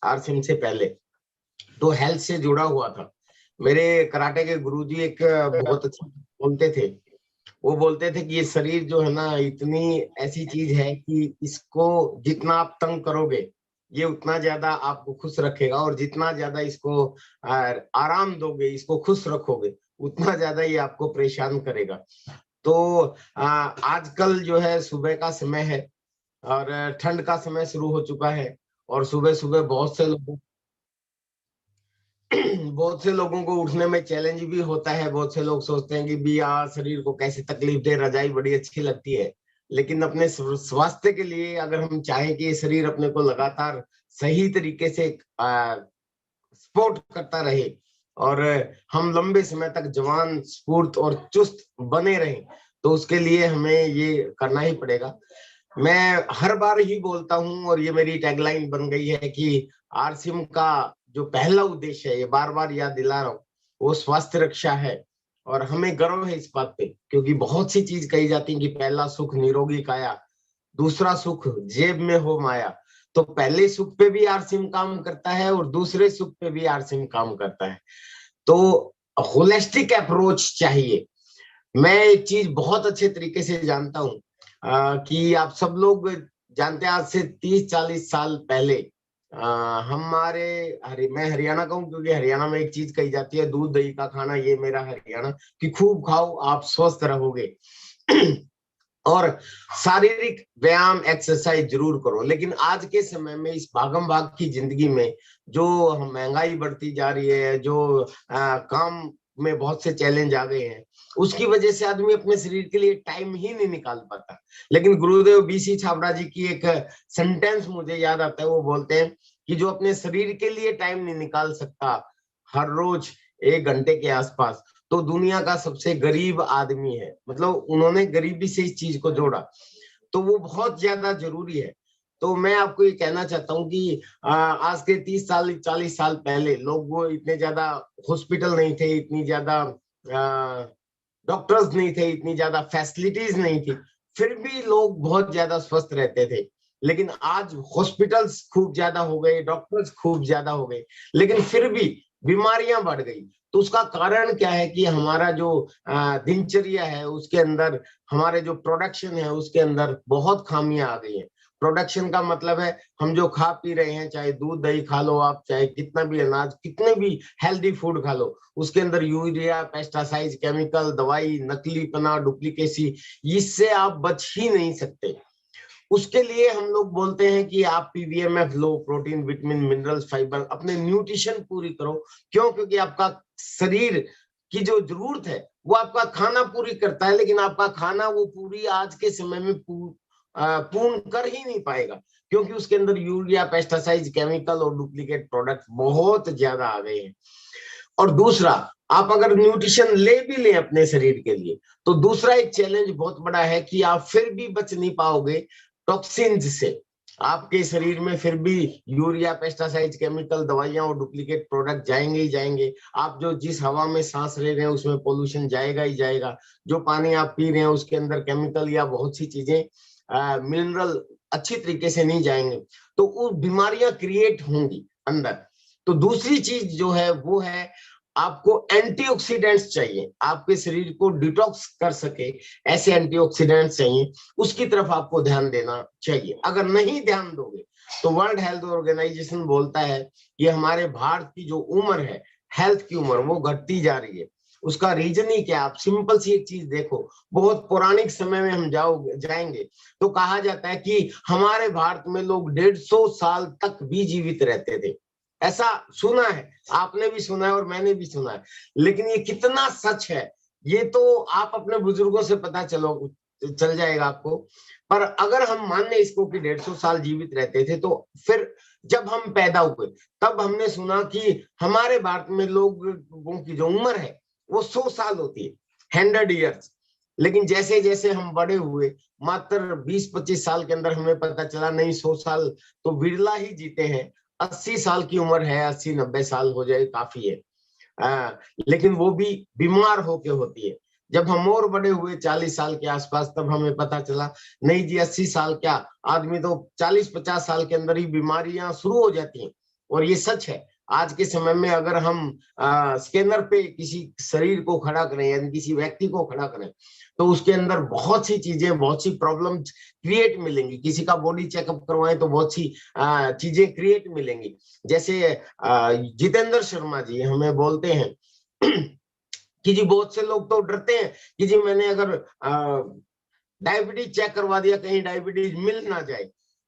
RCM से पहले, तो हेल्थ से जुड़ा हुआ था। मेरे कराटे के गुरुजी एक बहुत अच्छा बोलते थे। वो बोलते थे कि ये शरीर जो है ना, इतनी ऐसी चीज है कि इसको जितना आप तंग करोगे, ये उतना ज्यादा आपको खुश रखेगा, और जितना ज्यादा इसको आराम दोगे, इसको खुश रखोगे, उतना ज्यादा ये आपको परेशान करेगा। तो आजकल जो है सुबह का समय है, और ठंड का समय शुरू हो चुका है, और सुबह सुबह बहुत से लोगों को उठने में चैलेंज भी होता है। बहुत से लोग सोचते हैं कि भी यार शरीर को कैसे तकलीफ दे, रजाई बड़ी अच्छी लगती है। लेकिन अपने स्वास्थ्य के लिए अगर हम चाहें कि ये शरीर अपने को लगातार सही तरीके से सपोर्ट करता रहे, और हम लंबे समय तक जवान, स्फूर्त और चुस्त बने रहें, तो उसके लिए हमें ये करना ही पड़ेगा। मैं हर बार ही बोलता हूं, और ये मेरी टैगलाइन बन गई है कि आरसीएम का जो पहला उद्देश्य है, ये बार बार याद दिला रहा हूँ, वो स्वास्थ्य रक्षा है। और हमें गर्व है इस बात पे, क्योंकि बहुत सी चीज कही जाती है कि पहला सुख निरोगी काया, दूसरा सुख जेब में हो माया। तो पहले सुख पे भी आरसीएम काम करता है, और दूसरे सुख पे भी आरसीएम काम करता है। तो होलिस्टिक अप्रोच चाहिए। मैं एक चीज बहुत अच्छे तरीके से जानता हूँ, कि आप सब लोग जानते हैं, आज से 30-40 साल पहले मैं हरियाणा का हूँ, क्योंकि हरियाणा में एक चीज कही जाती है, दूध दही का खाना, ये मेरा हरियाणा, कि खूब खाओ आप स्वस्थ रहोगे। और शारीरिक व्यायाम, एक्सरसाइज जरूर करो। लेकिन आज के समय में, इस भागम भाग की जिंदगी में, जो महंगाई बढ़ती जा रही है, जो काम में बहुत से चैलेंज आ गए हैं, उसकी वजह से आदमी अपने शरीर के लिए टाइम ही नहीं निकाल पाता। लेकिन गुरुदेव बीसी छाबड़ा जी की एक सेंटेंस मुझे याद आता है। वो बोलते हैं कि जो अपने शरीर के लिए टाइम नहीं निकाल सकता हर रोज 1 घंटे के आसपास, तो दुनिया का सबसे गरीब आदमी है। मतलब उन्होंने गरीबी से इस चीज को जोड़ा, तो वो बहुत ज्यादा जरूरी है। तो मैं आपको ये कहना चाहता हूँ कि आज के 30 साल 40 साल पहले लोग वो इतने ज्यादा हॉस्पिटल नहीं थे, इतनी ज्यादा डॉक्टर्स नहीं थे, इतनी ज्यादा फैसिलिटीज नहीं थी, फिर भी लोग बहुत ज्यादा स्वस्थ रहते थे। लेकिन आज हॉस्पिटल्स खूब ज्यादा हो गए, डॉक्टर्स खूब ज्यादा हो गए, लेकिन फिर भी बीमारियां बढ़ गई। तो उसका कारण क्या है कि हमारा जो दिनचर्या है, उसके अंदर, हमारे जो प्रोडक्शन है, उसके अंदर बहुत खामियां आ गई हैं। प्रोडक्शन का मतलब है, हम जो खा पी रहे हैं, चाहे दूध दही खा लो आप, चाहे कितना भी अनाज, कितने भी हेल्दी फूड खा लो, उसके अंदर यूरिया, पेस्टिसाइड, केमिकल, दवाई, नकलीपना, डुप्लीकेसी, इससे आप बच ही नहीं सकते। उसके लिए हम लोग बोलते हैं कि आप पीवीएमएफ लो, प्रोटीन, विटामिन, मिनरल्स, फाइबर, अपने न्यूट्रिशन पूरी करो। क्यों? क्योंकि आपका शरीर की जो जरूरत है, वो आपका खाना पूरी करता है, लेकिन आपका खाना वो पूरी आज के समय में पूर्ण कर ही नहीं पाएगा, क्योंकि उसके अंदर यूरिया, पेस्टिसाइड, केमिकल और डुप्लीकेट प्रोडक्ट बहुत ज्यादा आ गए हैं। और दूसरा, आप अगर न्यूट्रिशन ले भी लें अपने शरीर के लिए, तो दूसरा एक चैलेंज बहुत बड़ा है कि आप फिर भी बच नहीं पाओगे टॉक्सिन्स से। आपके शरीर में फिर भी यूरिया, पेस्टिसाइड, केमिकल, दवाइयां और डुप्लीकेट प्रोडक्ट जाएंगे ही जाएंगे। आप जो जिस हवा में सांस ले रहे हैं, उसमें पोल्यूशन जाएगा ही जाएगा। जो पानी आप पी रहे हैं, उसके अंदर केमिकल या बहुत सी चीजें, मिनरल अच्छी तरीके से नहीं जाएंगे, तो वो बीमारियां क्रिएट होंगी अंदर। तो दूसरी चीज जो है, वो है आपको एंटीऑक्सीडेंट्स चाहिए, आपके शरीर को डिटॉक्स कर सके, ऐसे एंटीऑक्सीडेंट्स चाहिए। उसकी तरफ आपको ध्यान देना चाहिए। अगर नहीं ध्यान दोगे, तो वर्ल्ड हेल्थ ऑर्गेनाइजेशन बोलता है कि हमारे भारत की जो उम्र है, हेल्थ की उम्र, वो घटती जा रही है। उसका रीजन ही क्या? आप सिंपल सी एक चीज देखो, बहुत पौराणिक समय में हम जाएंगे, तो कहा जाता है कि हमारे भारत में लोग 150 साल तक भी जीवित रहते थे। ऐसा सुना है, आपने भी सुना है और मैंने भी सुना है। लेकिन ये कितना सच है, ये तो आप अपने बुजुर्गों से पता चल जाएगा आपको। पर अगर हम मान लें इसको कि 150 साल जीवित रहते थे, तो फिर जब हम पैदा हुए, तब हमने सुना कि हमारे भारत में लोगों की जो उम्र है, वो 100 साल होती है, 100 ईयर्स। लेकिन जैसे जैसे हम बड़े हुए, मात्र 20-25 साल के अंदर हमें पता चला, नहीं, 100 साल तो बिरला ही जीते हैं। 80 साल की उम्र है, 80-90 साल हो जाए काफी है। लेकिन वो भी बीमार होके होती है। जब हम और बड़े हुए 40 साल के आसपास, तब हमें पता चला, नहीं जी, 80 साल क्या, आदमी तो 40-50 साल के अंदर ही बीमारियां शुरू हो जाती हैं। और ये सच है। आज के समय में अगर हम स्कैनर पे किसी शरीर को खड़ा करें यानी किसी व्यक्ति को खड़ा करें तो उसके अंदर बहुत सी चीजें, बहुत सी प्रॉब्लम क्रिएट मिलेंगी। किसी का बॉडी चेकअप करवाएं तो बहुत सी चीजें क्रिएट मिलेंगी। जैसे जितेंद्र शर्मा जी हमें बोलते हैं कि जी बहुत से लोग तो डरते हैं कि जी मैंने अगर डायबिटीज चेक करवा दिया, कहीं डायबिटीज मिल ना जाए।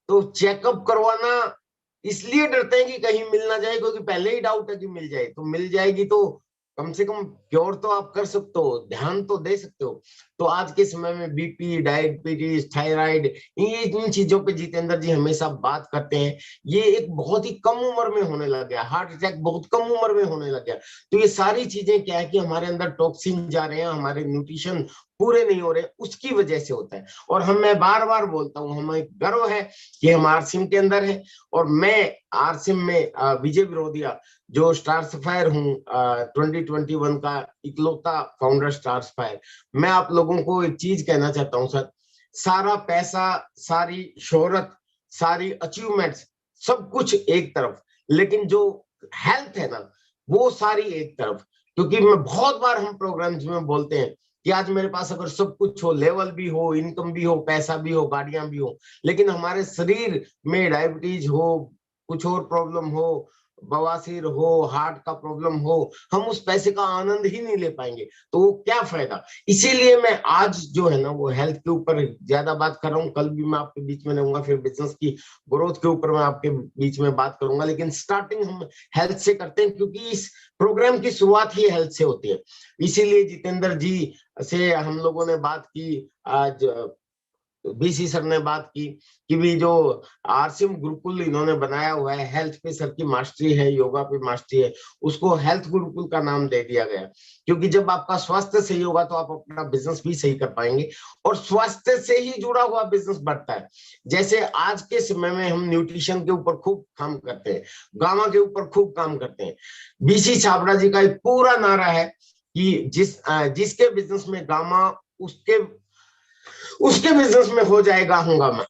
तो चेकअप करवाना इसलिए डरते हैं कि कहीं मिल ना जाए, क्योंकि पहले ही डाउट है कि मिल जाए। तो मिल जाएगी तो कम से कम क्योर तो आप कर सकते हो, ध्यान तो दे सकते हो। तो आज के समय में बीपी, डायबिटीज, थायराइड, इन चीजों पे जितेंद्र जी हमेशा बात करते हैं। ये एक बहुत ही कम उम्र में होने लग गया, हार्ट अटैक बहुत कम उम्र में होने लग गया। तो ये सारी चीजें क्या है कि हमारे अंदर टॉक्सिन जा रहे हैं, हमारे न्यूट्रिशन पूरे नहीं हो रहे, उसकी वजह से होता है। और मैं बार बार बोलता हूँ, हमें गर्व है कि हम आरसिम के अंदर है। और मैं आरसिम में विजय विरोधिया जो स्टार सफायर हूँ, 2021 का इकलौता फाउंडर स्टार सफायर, मैं आप लोगों को एक चीज कहना चाहता हूँ सर, सारा पैसा, सारी शोहरत, सारी अचीवमेंट्स, सब कुछ एक तरफ, लेकिन जो हेल्थ है ना वो सारी एक तरफ। क्योंकि मैं बहुत बार हम प्रोग्राम्स में बोलते हैं कि आज मेरे पास अगर सब कुछ हो, लेवल भी हो, इनकम भी हो, पैसा भी हो, गाड़ियां भी हो, लेकिन हमारे शरीर में डायबिटीज हो, कुछ और प्रॉब्लम हो, बवासीर हो, हार्ट का प्रॉब्लम हो, हम उस पैसे का आनंद ही नहीं ले पाएंगे। तो वो क्या फायदा। इसीलिए मैं आज जो है ना वो हेल्थ के ऊपर ज्यादा बात कर रहा हूँ। कल भी मैं आपके बीच में रहूंगा, फिर बिजनेस की ग्रोथ के ऊपर मैं आपके बीच में बात करूंगा। लेकिन स्टार्टिंग हम हेल्थ से करते हैं, क्योंकि इस प्रोग्राम की शुरुआत ही हेल्थ से होती है। इसीलिए जितेंद्र जी से हम लोगों ने बात की, आज बीसी सर ने बात की कि भी जो आरसिम गुरुकुल इन्होंने बनाया हुआ है, हेल्थ पे सर की मास्टरी है, योगा पे मास्टरी है, उसको हेल्थ गुरुकुल का नाम दे दिया गया। क्योंकि जब आपका स्वास्थ्य सही होगा तो आप अपना बिजनेस भी सही कर पाएंगे, और स्वास्थ्य से ही जुड़ा हुआ बिजनेस बढ़ता है। जैसे आज के समय में हम न्यूट्रिशन के ऊपर खूब काम करते हैं, गामा के ऊपर खूब काम करते हैं। बीसी छाबड़ा जी का एक पूरा नारा है कि जिसके बिजनेस में गामा, उसके बिजनेस में हो जाएगा हंगामा।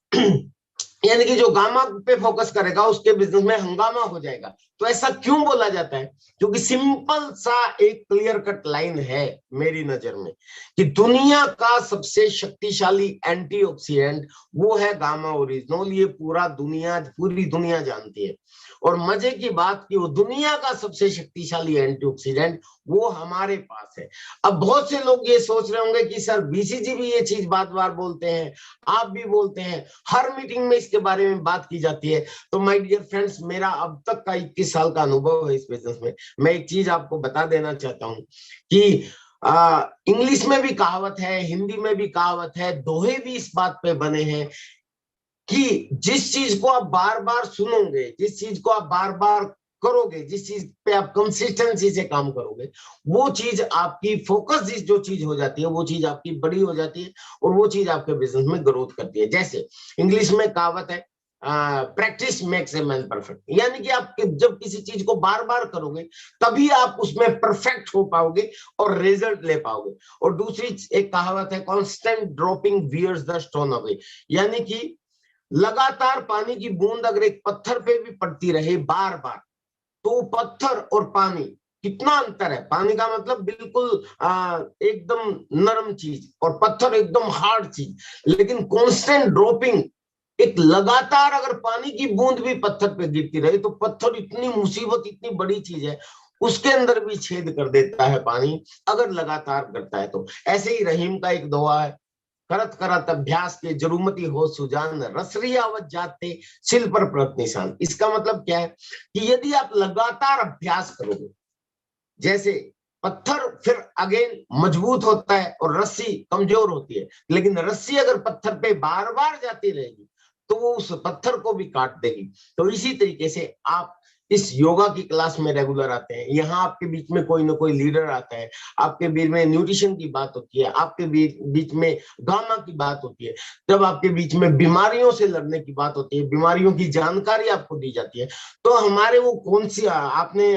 यानी कि जो गामा पे फोकस करेगा उसके बिजनेस में हंगामा हो जाएगा। तो ऐसा क्यों बोला जाता है? क्योंकि सिंपल सा एक क्लियर कट लाइन है मेरी नजर में कि दुनिया का सबसे शक्तिशाली एंटीऑक्सीडेंट वो है गामा ओरिजिनल। ये पूरी दुनिया जानती है। और मजे की बात कि वो दुनिया का सबसे शक्तिशाली एंटीऑक्सीडेंट वो हमारे पास है। अब बहुत से लोग ये सोच रहे होंगे कि सर बीसीजी भी ये चीज बार बार बोलते हैं, आप भी बोलते हैं, हर मीटिंग में इसके बारे में बात की जाती है। तो माय डियर फ्रेंड्स, मेरा अब तक का 21 साल का अनुभव है इस बिजनेस में। मैं एक चीज आपको बता देना चाहता हूँ कि इंग्लिश में भी कहावत है, हिंदी में भी कहावत है, दोहे भी इस बात पे बने हैं कि जिस चीज को आप बार बार सुनोगे, जिस चीज को आप बार बार करोगे, जिस चीज पे आप कंसिस्टेंसी से काम करोगे, वो चीज आपकी फोकस जो चीज हो जाती है वो चीज आपकी बड़ी हो जाती है, और वो चीज आपके बिजनेस में ग्रोथ करती है। जैसे इंग्लिश में कहावत है, practice makes a man perfect. यानी कि आप जब किसी चीज को बार बार करोगे तभी आप उसमें परफेक्ट हो पाओगे और रिजल्ट ले पाओगे। और दूसरी एक कहावत है, constant dropping wears the stone away. यानी कि लगातार पानी की बूंद अगर एक पत्थर पे भी पड़ती रहे बार बार, तो पत्थर और पानी कितना अंतर है। पानी का मतलब बिल्कुल एकदम नरम चीज, और पत्थर एकदम हार्ड चीज। लेकिन कांस्टेंट ड्रॉपिंग, एक लगातार अगर पानी की बूंद भी पत्थर पे गिरती रहे तो पत्थर इतनी मुसीबत, इतनी बड़ी चीज है, उसके अंदर भी छेद कर देता है पानी अगर लगातार करता है तो। ऐसे ही रहीम का एक दोहा है, करत करत अभ्यास के जरूमती हो सुजान, रसरियावत जाते सिल पर प्रत निशान। इसका मतलब क्या है कि यदि आप लगातार अभ्यास करोगे, जैसे पत्थर फिर अगेन मजबूत होता है और रस्सी कमजोर होती है, लेकिन रस्सी अगर पत्थर पे बार बार जाती रहेगी तो वो उस पत्थर को भी काट देगी। तो इसी तरीके से आप इस योगा की क्लास में रेगुलर आते हैं, यहाँ आपके बीच में कोई ना कोई लीडर आता है, आपके बीच में न्यूट्रिशन की बात होती है, आपके बीच में गामा की बात होती है, जब आपके बीच में बीमारियों से लड़ने की बात होती है, बीमारियों की जानकारी आपको दी जाती है। तो हमारे वो कौन सी आपने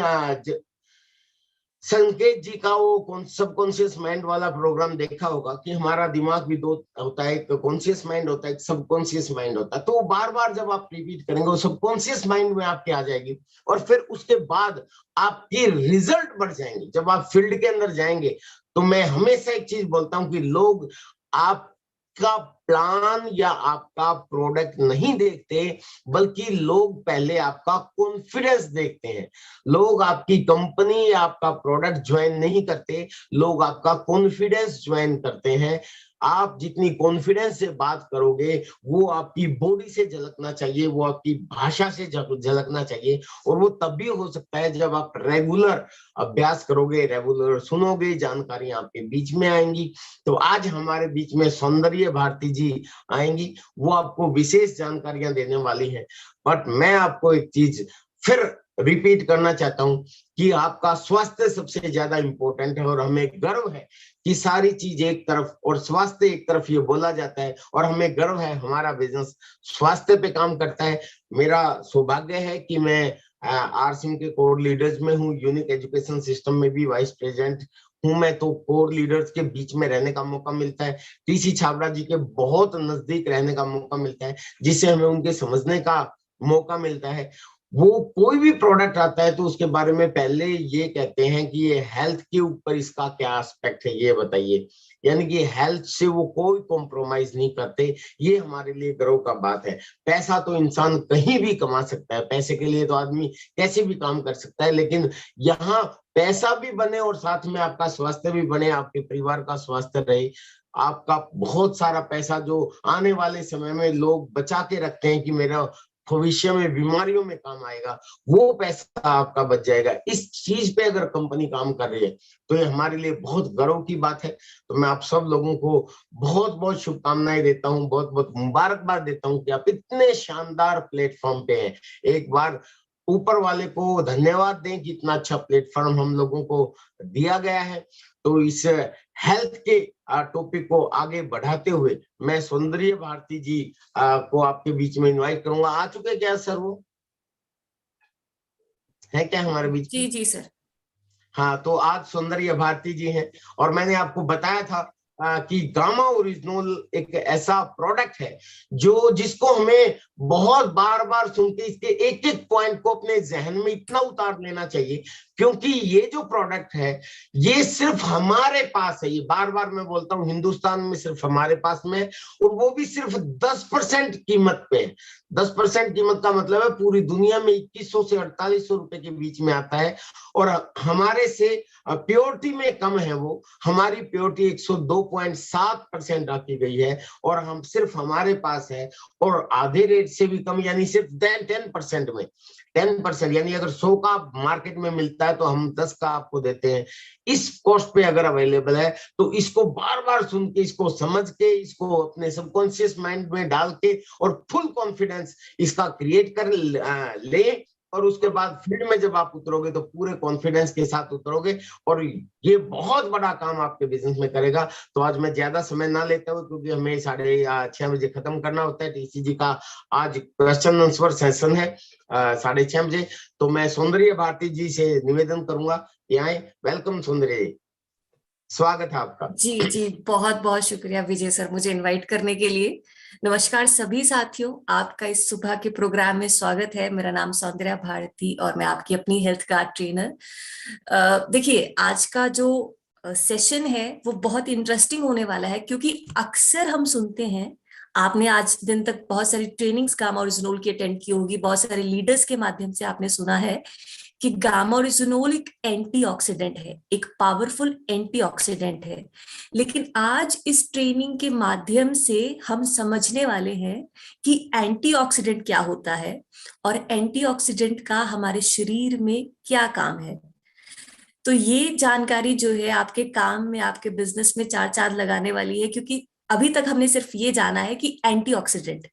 संकेत जी का वो सबकॉन्शियस माइंड वाला प्रोग्राम देखा होगा कि हमारा दिमाग भी दो होता है, एक कॉन्शियस माइंड होता है, एक सबकॉन्शियस माइंड होता है। तो बार बार जब आप रिपीट करेंगे वो सबकॉन्शियस माइंड में आपके आ जाएगी, और फिर उसके बाद आपकी रिजल्ट बढ़ जाएंगे। जब आप फील्ड के अंदर जाएंगे तो मैं हमेशा एक चीज बोलता हूँ कि लोग आपका प्लान या आपका प्रोडक्ट नहीं देखते, बल्कि लोग पहले आपका कॉन्फिडेंस देखते हैं। लोग आपकी कंपनी या आपका प्रोडक्ट ज्वाइन नहीं करते, लोग आपका कॉन्फिडेंस ज्वाइन करते हैं। आप जितनी कॉन्फिडेंस से बात करोगे वो आपकी बॉडी से झलकना चाहिए, वो आपकी भाषा से झलकना चाहिए। और वो तब भी हो सकता है जब आप रेगुलर अभ्यास करोगे, रेगुलर सुनोगे, जानकारी आपके बीच में आएंगी। तो आज हमारे बीच में सौंदर्य भारती जी आएंगी, वो आपको विशेष जानकारियां देने वाली हैं। बट मैं आपको एक चीज फिर रिपीट करना चाहता हूं कि आपका स्वास्थ्य सबसे ज्यादा इंपॉर्टेंट है, और हमें गर्व है कि सारी चीज एक तरफ और स्वास्थ्य एक तरफ ये बोला जाता है, और हमें गर्व है हमारा बिजनेस स्वास्थ्य पे काम करता है। मेरा सौभाग्य है कि मैं आरसिम के कोर लीडर्स में हूँ, यूनिक एजुकेशन सिस्टम में भी वाइस प्रेसिडेंट हूं मैं। तो कोर लीडर्स के बीच में रहने का मौका मिलता है, टीसी छाबड़ा जी के बहुत नजदीक रहने का मौका मिलता है, जिससे हमें उनके समझने का मौका मिलता है। वो कोई भी प्रोडक्ट आता है तो उसके बारे में पहले ये कहते हैं कि ये हेल्थ के ऊपर इसका क्या एस्पेक्ट है, ये बताइए। यानी कि हेल्थ से वो कोई कॉम्प्रोमाइज नहीं करते। ये हमारे लिए गर्व का बात है। पैसा तो इंसान कहीं भी कमा सकता है, पैसे के लिए तो आदमी कैसे भी काम कर सकता है, लेकिन यहाँ पैसा भी बने और साथ में आपका स्वास्थ्य भी बने, आपके परिवार का स्वास्थ्य रहे। आपका बहुत सारा पैसा जो आने वाले समय में लोग बचा के रखते हैं कि मेरा भविष्य में बीमारियों में काम आएगा, वो पैसा आपका बच जाएगा। इस चीज पे अगर कंपनी काम कर रही है तो ये हमारे लिए बहुत गर्व की बात है। तो मैं आप सब लोगों को बहुत बहुत शुभकामनाएं देता हूँ, बहुत बहुत मुबारकबाद देता हूँ कि आप इतने शानदार प्लेटफॉर्म पे हैं। एक बार ऊपर वाले को धन्यवाद दें कि इतना अच्छा प्लेटफॉर्म हम लोगों को दिया गया है। तो इस हेल्थ के टॉपिक को आगे बढ़ाते हुए मैं सौंदर्य भारती जी को आपके बीच में इनवाइट करूंगा। आ चुके क्या सर, वो है क्या हमारे बीच में? जी जी सर। हाँ, तो आज सौंदर्य भारती जी हैं, और मैंने आपको बताया था कि गामा ओरिजिनल एक ऐसा प्रोडक्ट है जो जिसको हमें बहुत बार बार सुन के इसके एक एक पॉइंट को अपने जहन में इतना उतार लेना चाहिए, क्योंकि ये जो प्रोडक्ट है ये सिर्फ हमारे पास है। ये बार बार मैं बोलता हूँ, हिंदुस्तान में सिर्फ हमारे पास में है, और वो भी सिर्फ 10% कीमत पे है। 10% कीमत का मतलब है पूरी दुनिया में 2100 से 4800 रुपए के बीच में आता है, और हमारे से प्योरिटी में कम है वो। हमारी प्योरिटी 102.7% रखी गई है, और हम सिर्फ हमारे पास है, और आधे रेट से भी कम, यानी सिर्फ 10% में। 10% यानी अगर 100 का मार्केट में मिलता है तो हम 10 का आपको देते हैं। इस कॉस्ट पे अगर अवेलेबल है तो इसको बार बार सुन के, इसको समझ के, इसको अपने सबकॉन्शियस माइंड में डाल के और फुल कॉन्फिडेंस इसका क्रिएट कर ले, और उसके बाद फील्ड में जब आप उतरोगे तो पूरे कॉन्फिडेंस के साथ उतरोगे, और ये बहुत बड़ा काम आपके बिजनेस में करेगा। तो आज मैं ज्यादा समय ना लेता हूँ, क्योंकि हमें 6:30 खत्म करना होता है। टीसीजी का आज क्वेश्चन आंसर सेशन है 6:30 बजे। तो मैं सौंदर्य भारती जी से निवेदन करूंगा कि आए। वेलकम सौंदर्य जी, स्वागत है आपका। जी जी, बहुत बहुत शुक्रिया विजय सर मुझे इनवाइट करने के लिए। नमस्कार सभी साथियों, आपका इस सुबह के प्रोग्राम में स्वागत है। मेरा नाम सौंदर्या भारती और मैं आपकी अपनी हेल्थ कार्ड ट्रेनर। देखिए, आज का जो सेशन है वो बहुत इंटरेस्टिंग होने वाला है, क्योंकि अक्सर हम सुनते हैं, आपने आज दिन तक बहुत सारी ट्रेनिंग्स गामा ओरिजिनल की अटेंड की होगी, बहुत सारे लीडर्स के माध्यम से आपने सुना है कि गामा ओरिजिनल एक एंटीऑक्सीडेंट है, एक पावरफुल एंटीऑक्सीडेंट है। लेकिन आज इस ट्रेनिंग के माध्यम से हम समझने वाले हैं कि एंटीऑक्सीडेंट क्या होता है और एंटीऑक्सीडेंट का हमारे शरीर में क्या काम है। तो ये जानकारी जो है आपके काम में, आपके बिजनेस में चार चांद लगाने वाली है, क्योंकि अभी तक हमने सिर्फ ये जाना है कि एंटीऑक्सीडेंट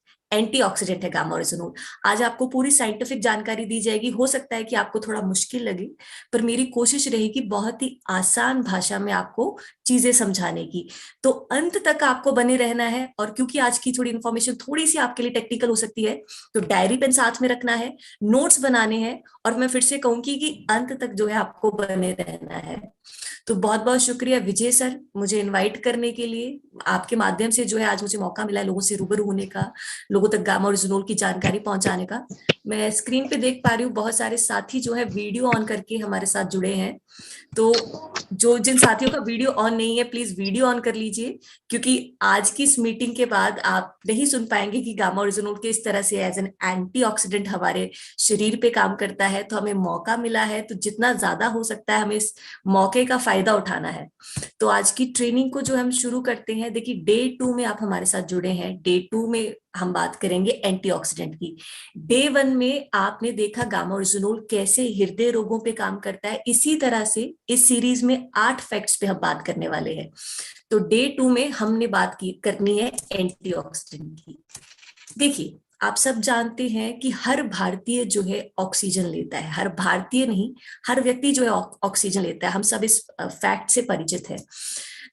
है गामा ओरिजिनल। आज आपको पूरी साइंटिफिक जानकारी दी जाएगी। हो सकता है कि आपको थोड़ा मुश्किल लगे, पर मेरी कोशिश रहेगी बहुत ही आसान भाषा में आपको चीजें समझाने की। तो अंत तक आपको बने रहना है। और क्योंकि आज की थोड़ी इन्फॉर्मेशन थोड़ी सी आपके लिए टेक्निकल हो सकती है, तो डायरी पेन साथ में रखना है, नोट्स बनाने हैं, और मैं फिर से कहूंगी कि अंत तक जो है आपको बने रहना है। तो बहुत बहुत शुक्रिया विजय सर, मुझे इनवाइट करने के लिए। आपके माध्यम से जो है आज मुझे मौका मिला लोगों से रूबरू होने का, लोगों तक गामा ओरिजिनोल की जानकारी पहुंचाने का। मैं स्क्रीन पे देख पा रही हूँ बहुत सारे साथी जो है वीडियो ऑन करके हमारे साथ जुड़े हैं। तो जो जिन साथियों का वीडियो ऑन नहीं है, प्लीज वीडियो ऑन कर लीजिए, क्योंकि आज की इस मीटिंग के बाद आप नहीं सुन पाएंगे कि गामा ओरिजिनोल किस तरह से एज एन एंटीऑक्सीडेंट हमारे शरीर पे काम करता है। तो हमें मौका मिला है, तो जितना ज्यादा हो सकता है हमें इस मौके का फायदा उठाना है। तो आज की ट्रेनिंग को जो हम शुरू करते हैं, देखिए डे 2 में आप हमारे साथ जुड़े हैं। डे 2 में हम बात करेंगे एंटीऑक्सीडेंट की। डे 1 में आपने देखा गामा ओरिजिनोल कैसे हृदय रोगों पे काम करता है। इसी तरह से इस सीरीज में 8 फैक्ट्स पे हम बात करने वाले हैं। तो डे 2 में हमने बात करनी है एंटीऑक्सीडेंट की। देखिए, आप सब जानते हैं कि हर भारतीय जो है ऑक्सीजन लेता है। हर भारतीय नहीं, हर व्यक्ति जो है ऑक्सीजन लेता है। हम सब इस फैक्ट से परिचित है।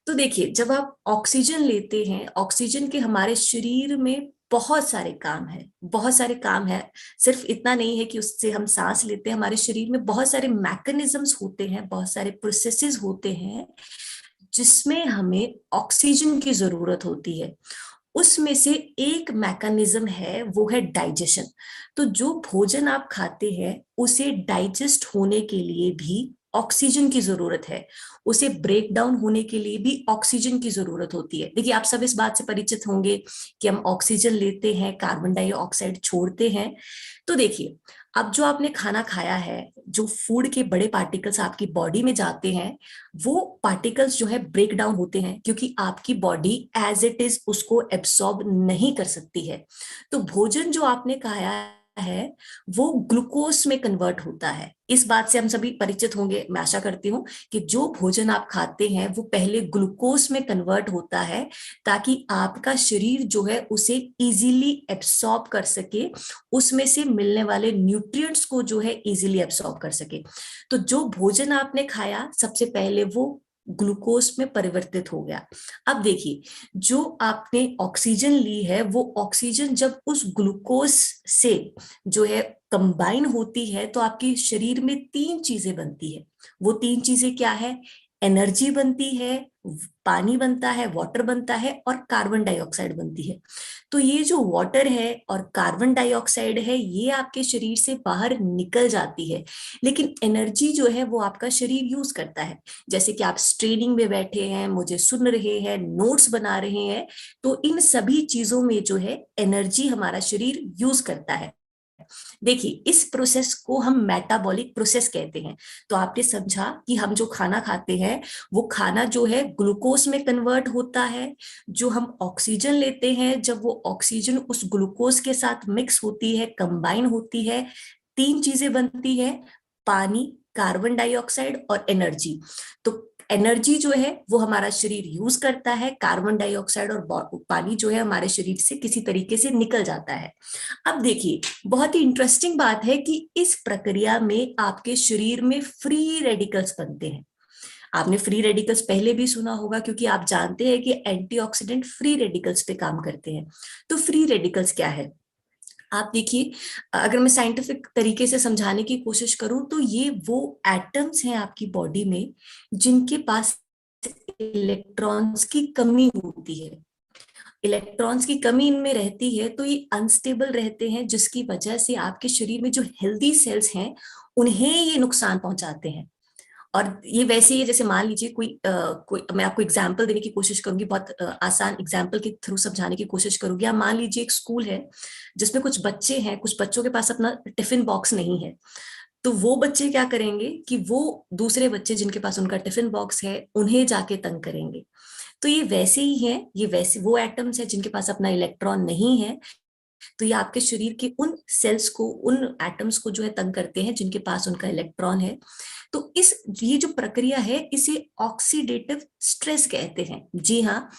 तो देखिए, जब आप ऑक्सीजन लेते हैं, ऑक्सीजन के हमारे शरीर में बहुत सारे काम है, बहुत सारे काम है। सिर्फ इतना नहीं है कि उससे हम सांस लेते हैं, हमारे शरीर में बहुत सारे मैकेनिज्म्स होते हैं, बहुत सारे प्रोसेसेस होते हैं जिसमें हमें ऑक्सीजन की जरूरत होती है। उसमें से एक मैकेनिज्म है, वो है डाइजेशन। तो जो भोजन आप खाते हैं उसे डाइजेस्ट होने के लिए भी ऑक्सीजन की जरूरत है, उसे ब्रेक डाउन होने के लिए भी ऑक्सीजन की जरूरत होती है। देखिए, आप सब इस बात से परिचित होंगे कि हम ऑक्सीजन लेते हैं, कार्बन डाइऑक्साइड छोड़ते हैं। तो देखिए, अब जो आपने खाना खाया है, जो फूड के बड़े पार्टिकल्स आपकी बॉडी में जाते हैं, वो पार्टिकल्स जो है ब्रेक डाउन होते हैं, क्योंकि आपकी बॉडी एज इट इज उसको एब्सॉर्ब नहीं कर सकती है। तो भोजन जो आपने खाया है वो ग्लूकोज में कन्वर्ट होता है। इस बात से हम सभी परिचित होंगे, मैं आशा करती हूँ कि जो भोजन आप खाते हैं वो पहले ग्लूकोज में कन्वर्ट होता है, ताकि आपका शरीर जो है उसे इजीली एब्सॉर्ब कर सके, उसमें से मिलने वाले न्यूट्रिएंट्स को जो है इजीली एब्सॉर्ब कर सके। तो जो भोजन आपने खाया, सबसे पहले वो ग्लूकोज में परिवर्तित हो गया। अब देखिए, जो आपने ऑक्सीजन ली है, वो ऑक्सीजन जब उस ग्लूकोज से जो है कंबाइन होती है, तो आपके शरीर में 3 चीजें बनती है। वो 3 चीजें क्या है? एनर्जी बनती है, पानी बनता है, वाटर बनता है, और कार्बन डाइऑक्साइड बनती है। तो ये जो वाटर है और कार्बन डाइऑक्साइड है, ये आपके शरीर से बाहर निकल जाती है, लेकिन एनर्जी जो है वो आपका शरीर यूज करता है। जैसे कि आप ट्रेनिंग में बैठे हैं, मुझे सुन रहे हैं, नोट्स बना रहे हैं, तो इन सभी चीजों में जो है एनर्जी हमारा शरीर यूज करता है। देखिए, इस प्रोसेस को हम मेटाबॉलिक प्रोसेस कहते हैं। तो आपने समझा कि हम जो खाना खाते हैं, वो खाना जो है ग्लूकोज में कन्वर्ट होता है। जो हम ऑक्सीजन लेते हैं, जब वो ऑक्सीजन उस ग्लूकोज के साथ मिक्स होती है, कंबाइन होती है, 3 चीजें बनती है, पानी, कार्बन डाइऑक्साइड और एनर्जी। तो एनर्जी जो है वो हमारा शरीर यूज करता है, कार्बन डाइऑक्साइड और पानी जो है हमारे शरीर से किसी तरीके से निकल जाता है। अब देखिए, बहुत ही इंटरेस्टिंग बात है कि इस प्रक्रिया में आपके शरीर में फ्री रेडिकल्स बनते हैं। आपने फ्री रेडिकल्स पहले भी सुना होगा, क्योंकि आप जानते हैं कि एंटीऑक्सीडेंट फ्री रेडिकल्स पे काम करते हैं। तो फ्री रेडिकल्स क्या है? आप देखिए, अगर मैं साइंटिफिक तरीके से समझाने की कोशिश करूं, तो ये वो एटम्स हैं आपकी बॉडी में जिनके पास इलेक्ट्रॉन्स की कमी होती है। इलेक्ट्रॉन्स की कमी इनमें रहती है, तो ये अनस्टेबल रहते हैं, जिसकी वजह से आपके शरीर में जो हेल्दी सेल्स हैं उन्हें ये नुकसान पहुंचाते हैं। और ये वैसे ही है, जैसे मान लीजिए कोई मैं आपको एग्जांपल देने की कोशिश करूंगी, बहुत आसान एग्जांपल के थ्रू समझाने की कोशिश करूंगी। आप मान लीजिए एक स्कूल है जिसमें कुछ बच्चे हैं, कुछ बच्चों के पास अपना टिफिन बॉक्स नहीं है। तो वो बच्चे क्या करेंगे कि वो दूसरे बच्चे जिनके पास उनका टिफिन बॉक्स है उन्हें जाके तंग करेंगे। तो ये वैसे ही है, ये वैसे वो एटम्स है जिनके पास अपना इलेक्ट्रॉन नहीं है। तो ये आपके शरीर के उन सेल्स को, उन एटम्स को जो है तंग करते हैं जिनके पास उनका इलेक्ट्रॉन है। तो ये जो प्रक्रिया है, इसे ऑक्सीडेटिव स्ट्रेस कहते हैं। जी हाँ,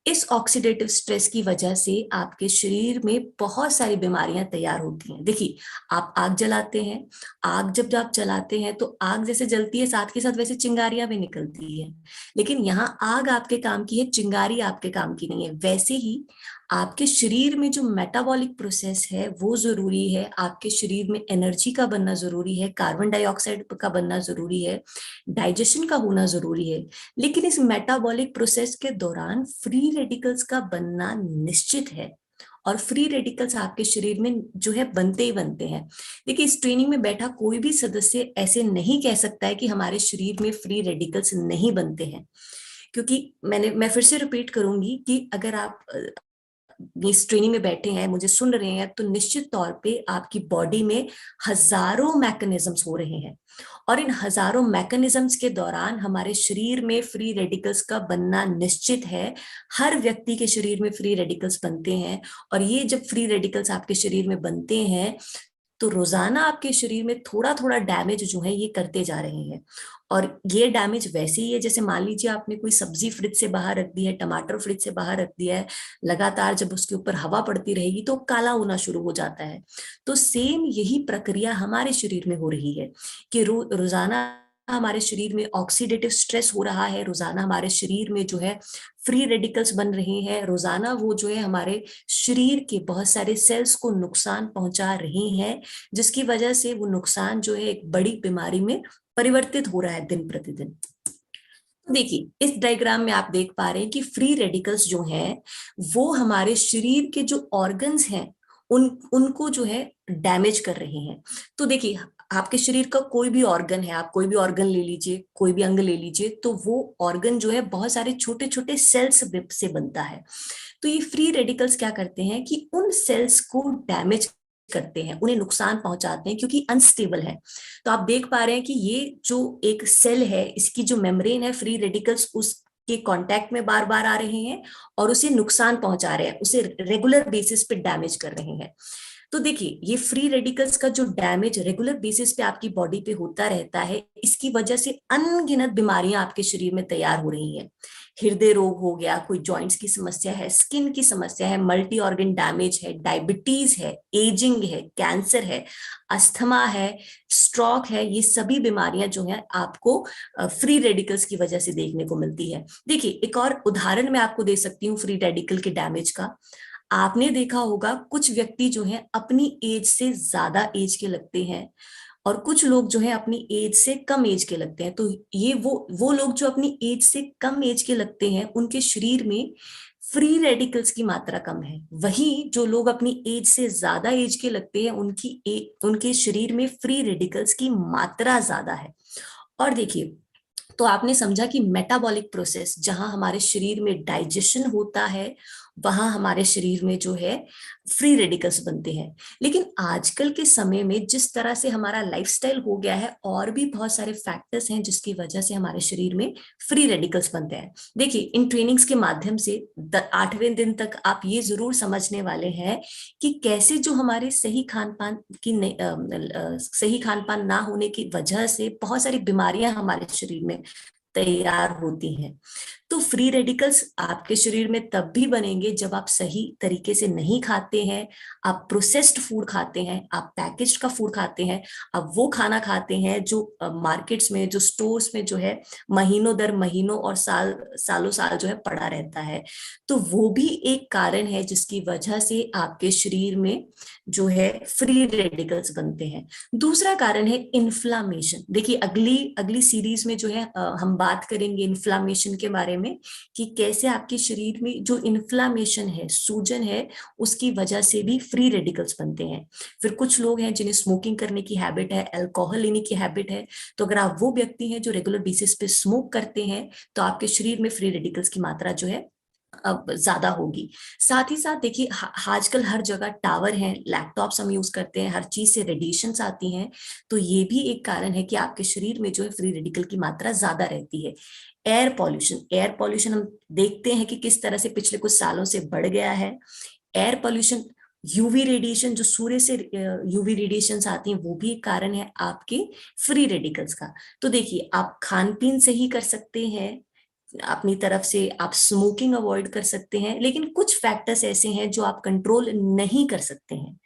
इस ऑक्सीडेटिव स्ट्रेस की वजह से आपके शरीर में बहुत सारी बीमारियां तैयार होती हैं। देखिए, आप आग जलाते हैं, आग जब आप जलाते हैं तो आग जैसे जलती है, साथ के साथ वैसे चिंगारियां भी निकलती है, लेकिन यहाँ आग आपके काम की है, चिंगारी आपके काम की नहीं है। वैसे ही आपके शरीर में जो मेटाबॉलिक प्रोसेस है वो जरूरी है, आपके शरीर में एनर्जी का बनना जरूरी है, कार्बन डाइऑक्साइड का बनना जरूरी है, डाइजेशन का होना जरूरी है। लेकिन इस मेटाबॉलिक प्रोसेस के दौरान फ्री रेडिकल्स का बनना निश्चित है, और फ्री रेडिकल्स आपके शरीर में जो है बनते ही बनते हैं। देखिए, इस ट्रेनिंग में बैठा कोई भी सदस्य ऐसे नहीं कह सकता है कि हमारे शरीर में फ्री रेडिकल्स नहीं बनते हैं, क्योंकि मैं फिर से रिपीट करूंगी कि अगर आप इस ट्रेनिंग में बैठे हैं, मुझे सुन रहे हैं, तो निश्चित तौर पे आपकी बॉडी में हजारों मैकेनिज्म्स हो रहे हैं, और इन हजारों मैकेनिज्म्स के दौरान हमारे शरीर में फ्री रेडिकल्स का बनना निश्चित है। हर व्यक्ति के शरीर में फ्री रेडिकल्स बनते हैं, और ये जब फ्री रेडिकल्स आपके शरीर में बनते हैं तो रोजाना आपके शरीर में थोड़ा थोड़ा डैमेज जो है ये करते जा रहे हैं। और ये डैमेज वैसे ही है जैसे मान लीजिए आपने कोई सब्जी फ्रिज से बाहर रख दी है, टमाटर फ्रिज से बाहर रख दिया है, लगातार जब उसके ऊपर हवा पड़ती रहेगी तो काला होना शुरू हो जाता है। तो सेम यही प्रक्रिया हमारे शरीर में हो रही है कि रोजाना हमारे शरीर में ऑक्सीडेटिव स्ट्रेस हो रहा है, रोजाना हमारे शरीर में जो है फ्री रेडिकल्स बन रहे हैं, रोजाना वो जो है हमारे शरीर के बहुत सारे सेल्स को नुकसान पहुंचा रहे हैं, जिसकी वजह से वो नुकसान जो है एक बड़ी बीमारी में परिवर्तित हो रहा है दिन प्रतिदिन। देखिए, इस डायग्राम में आप देख पा रहे हैं कि फ्री रेडिकल्स जो हैं वो हमारे शरीर के जो ऑर्गन्स हैं उनको जो है डैमेज कर रहे हैं। तो देखिए, आपके शरीर का कोई भी ऑर्गन है, आप कोई भी ऑर्गन ले लीजिए, कोई भी अंग ले लीजिए, तो वो ऑर्गन जो है बहुत सारे छोटे छोटे सेल्स से बनता है। तो ये फ्री रेडिकल्स क्या करते हैं कि उन सेल्स को डैमेज करते हैं, उन्हें नुकसान पहुंचाते हैं, क्योंकि अनस्टेबल है। तो आप देख पा रहे हैं कि ये जो एक सेल है, इसकी जो मेम्ब्रेन है, फ्री रेडिकल्स उसके कांटेक्ट में बार बार आ रहे हैं और उसे नुकसान पहुंचा रहे हैं, उसे रेगुलर बेसिस पे डैमेज कर रहे हैं। तो देखिए, ये फ्री रेडिकल्स का जो डैमेज रेगुलर बेसिस पे आपकी बॉडी पे होता रहता है, इसकी वजह से अनगिनत बीमारियां आपके शरीर में तैयार हो रही हैं। हृदय रोग हो गया, कोई जॉइंट्स की समस्या है, स्किन की समस्या है, मल्टी ऑर्गन डैमेज है, डायबिटीज है, एजिंग है, कैंसर है, अस्थमा है, स्ट्रोक है, ये सभी बीमारियां जो है आपको फ्री रेडिकल्स की वजह से देखने को मिलती है। देखिए, एक और उदाहरण मैं आपको दे सकती हूँ फ्री रेडिकल के डैमेज का। आपने देखा होगा कुछ व्यक्ति जो हैं अपनी एज से ज्यादा एज के लगते हैं, और कुछ लोग जो है अपनी एज से कम एज के लगते हैं। तो ये वो लोग जो अपनी एज से कम एज के लगते हैं उनके शरीर में फ्री रेडिकल्स की मात्रा कम है। वहीं जो लोग अपनी एज से ज्यादा एज के लगते हैं उनके शरीर में फ्री रेडिकल्स की मात्रा ज्यादा है। और देखिए, तो आपने समझा कि मेटाबॉलिक प्रोसेस जहां हमारे शरीर में डाइजेशन होता है वहां हमारे शरीर में जो है फ्री रेडिकल्स बनते हैं। लेकिन आजकल के समय में जिस तरह से हमारा लाइफस्टाइल हो गया है, और भी बहुत सारे फैक्टर्स हैं जिसकी वजह से हमारे शरीर में फ्री रेडिकल्स बनते हैं। देखिए, इन ट्रेनिंग्स के माध्यम से 8वें दिन तक आप ये जरूर समझने वाले हैं कि कैसे जो हमारे सही खान पान ना होने की वजह से बहुत सारी बीमारियां हमारे शरीर में तैयार होती हैं। तो फ्री रेडिकल्स आपके शरीर में तब भी बनेंगे जब आप सही तरीके से नहीं खाते हैं, आप प्रोसेस्ड फूड खाते हैं, आप पैकेज्ड का फूड खाते हैं, आप वो खाना खाते हैं जो मार्केट्स में, जो स्टोर्स में जो है महीनों दर महीनों और सालों साल जो है पड़ा रहता है। तो वो भी एक कारण है जिसकी वजह से आपके शरीर में जो है फ्री रेडिकल्स बनते हैं। दूसरा कारण है इन्फ्लामेशन। देखिए, अगली अगली सीरीज में जो है हम बात करेंगे इन्फ्लामेशन के बारे में, कि कैसे आपके शरीर में जो इन्फ्लामेशन है, सूजन है, उसकी वजह से भी फ्री रेडिकल्स बनते हैं। फिर कुछ लोग हैं जिन्हें स्मोकिंग करने की हैबिट है, अल्कोहल लेने की हैबिट है, तो अगर आप वो व्यक्ति हैं जो रेगुलर बेसिस पे स्मोक करते हैं तो आपके शरीर में फ्री रेडिकल्स की मात्रा जो है अब ज्यादा होगी। साथ ही साथ देखिए, आजकल हर जगह टावर हैं, लैपटॉप्स हम यूज करते हैं, हर चीज से रेडिएशंस आती हैं, तो ये भी एक कारण है कि आपके शरीर में जो है फ्री रेडिकल की मात्रा ज्यादा रहती है। एयर पॉल्यूशन हम देखते हैं कि किस तरह से पिछले कुछ सालों से बढ़ गया है। एयर पॉल्यूशन, यूवी रेडिएशन, जो सूर्य से यूवी रेडिएशंस आती हैं, वो भी एक कारण है आपके फ्री रेडिकल्स का। तो देखिए, आप खान पीन सही कर सकते हैं, अपनी तरफ से आप स्मोकिंग अवॉइड कर सकते हैं, लेकिन कुछ फैक्टर्स ऐसे हैं जो आप कंट्रोल नहीं कर सकते हैं।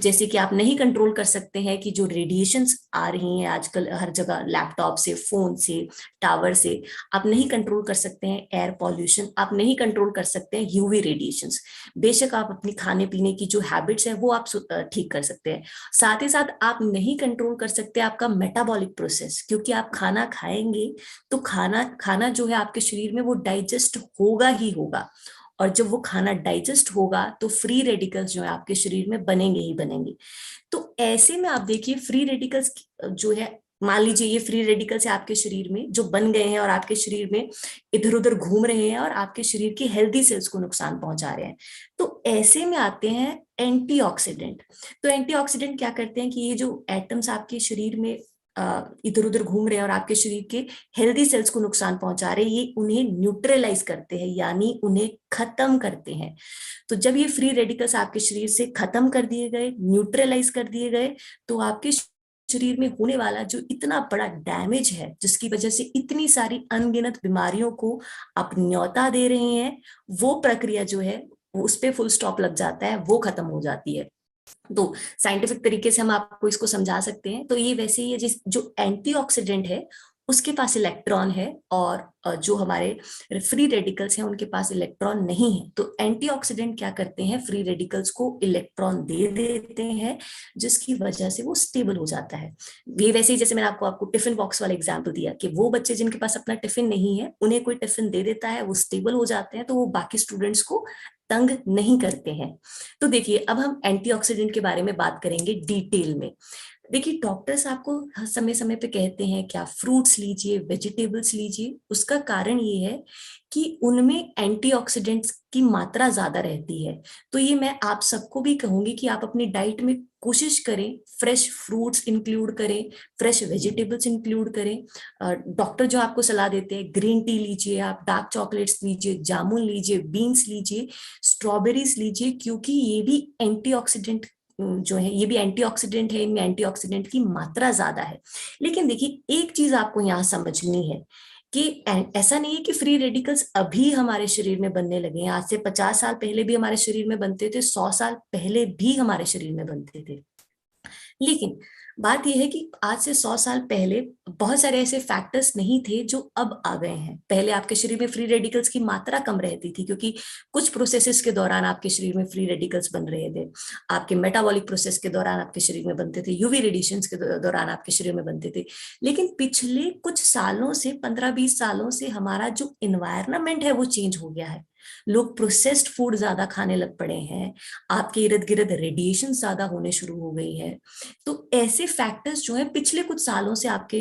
जैसे कि आप नहीं कंट्रोल कर सकते हैं कि जो रेडिएशंस आ रही हैं आजकल हर जगह, लैपटॉप से, फोन से, टावर से, आप नहीं कंट्रोल कर सकते हैं एयर पॉल्यूशन, आप नहीं कंट्रोल कर सकते हैं यूवी रेडिएशंस। बेशक आप अपनी खाने पीने की जो हैबिट्स है वो आप ठीक कर सकते हैं, साथ ही साथ आप नहीं कंट्रोल कर सकते आपका मेटाबॉलिक प्रोसेस, क्योंकि आप खाना खाएंगे तो खाना खाना जो है आपके शरीर में वो डाइजेस्ट होगा ही होगा, और जब वो खाना डाइजेस्ट होगा तो फ्री रेडिकल्स जो है आपके शरीर में बनेंगे ही बनेंगे। तो ऐसे में आप देखिए फ्री रेडिकल्स जो है, मान लीजिए ये फ्री रेडिकल्स है आपके शरीर में जो बन गए हैं और आपके शरीर में इधर उधर घूम रहे हैं और आपके शरीर की हेल्दी सेल्स को नुकसान पहुंचा रहे हैं। तो ऐसे में आते हैं एंटीऑक्सीडेंट। तो एंटीऑक्सीडेंट क्या करते हैं कि ये जो एटम्स आपके शरीर में इधर उधर घूम रहे हैं और आपके शरीर के हेल्दी सेल्स को नुकसान पहुंचा रहे हैं, ये उन्हें न्यूट्रलाइज करते हैं, यानी उन्हें खत्म करते हैं। तो जब ये फ्री रेडिकल्स आपके शरीर से खत्म कर दिए गए, न्यूट्रलाइज कर दिए गए, तो आपके शरीर में होने वाला जो इतना बड़ा डैमेज है, जिसकी वजह से इतनी सारी अनगिनत बीमारियों को आप न्योता दे रहे हैं, वो प्रक्रिया जो है उस पे फुल स्टॉप लग जाता है, वो खत्म हो जाती है। तो साइंटिफिक तरीके से हम आपको इसको समझा सकते हैं। तो ये वैसे ही है, जिस जो एंटीऑक्सीडेंट है उसके पास इलेक्ट्रॉन है, और जो हमारे फ्री रेडिकल्स हैं उनके पास इलेक्ट्रॉन नहीं है। तो एंटीऑक्सीडेंट क्या करते हैं, फ्री रेडिकल्स को इलेक्ट्रॉन दे देते हैं, जिसकी वजह से वो स्टेबल हो जाता है। ये वैसे ही जैसे मैंने आपको टिफिन बॉक्स वाला एग्जांपल दिया कि वो बच्चे जिनके पास अपना टिफिन नहीं है, उन्हें कोई टिफिन दे देता है, वो स्टेबल हो जाते हैं, तो वो बाकी स्टूडेंट्स को तंग नहीं करते हैं। तो देखिए अब हम एंटीऑक्सीडेंट के बारे में बात करेंगे डिटेल में। देखिए डॉक्टर्स आपको समय समय पे कहते हैं क्या फ्रूट्स लीजिए, वेजिटेबल्स लीजिए। उसका कारण ये है कि उनमें एंटीऑक्सीडेंट्स की मात्रा ज्यादा रहती है। तो ये मैं आप सबको भी कहूंगी कि आप अपनी डाइट में कोशिश करें फ्रेश फ्रूट्स इंक्लूड करें, फ्रेश वेजिटेबल्स इंक्लूड करें। डॉक्टर जो आपको सलाह देते हैं, ग्रीन टी लीजिए, आप डार्क चॉकलेट्स लीजिए, जामुन लीजिए, बीन्स लीजिए, स्ट्रॉबेरीज लीजिए, क्योंकि ये भी एंटीऑक्सीडेंट जो है, ये भी एंटीऑक्सीडेंट है, इनमें एंटीऑक्सीडेंट की मात्रा ज्यादा है। लेकिन देखिए एक चीज आपको यहाँ समझनी है कि ऐसा नहीं है कि फ्री रेडिकल्स अभी हमारे शरीर में बनने लगे हैं। आज से 50 साल पहले भी हमारे शरीर में बनते थे, 100 साल पहले भी हमारे शरीर में बनते थे। लेकिन बात यह है कि आज से 100 साल पहले बहुत सारे ऐसे फैक्टर्स नहीं थे जो अब आ गए हैं। पहले आपके शरीर में फ्री रेडिकल्स की मात्रा कम रहती थी, क्योंकि कुछ प्रोसेसेस के दौरान आपके शरीर में फ्री रेडिकल्स बन रहे थे। आपके मेटाबॉलिक प्रोसेस के दौरान आपके शरीर में बनते थे, यूवी रेडिएशंस के दौरान आपके शरीर में बनते थे। लेकिन पिछले कुछ सालों से, 15-20 सालों से हमारा जो इन्वायरमेंट है वो चेंज हो गया है। लोग प्रोसेस्ड फूड ज्यादा खाने लग पड़े हैं, आपके इर्द गिर्द रेडिएशन ज्यादा होने शुरू हो गई है। तो ऐसे फैक्टर्स जो है पिछले कुछ सालों से आपके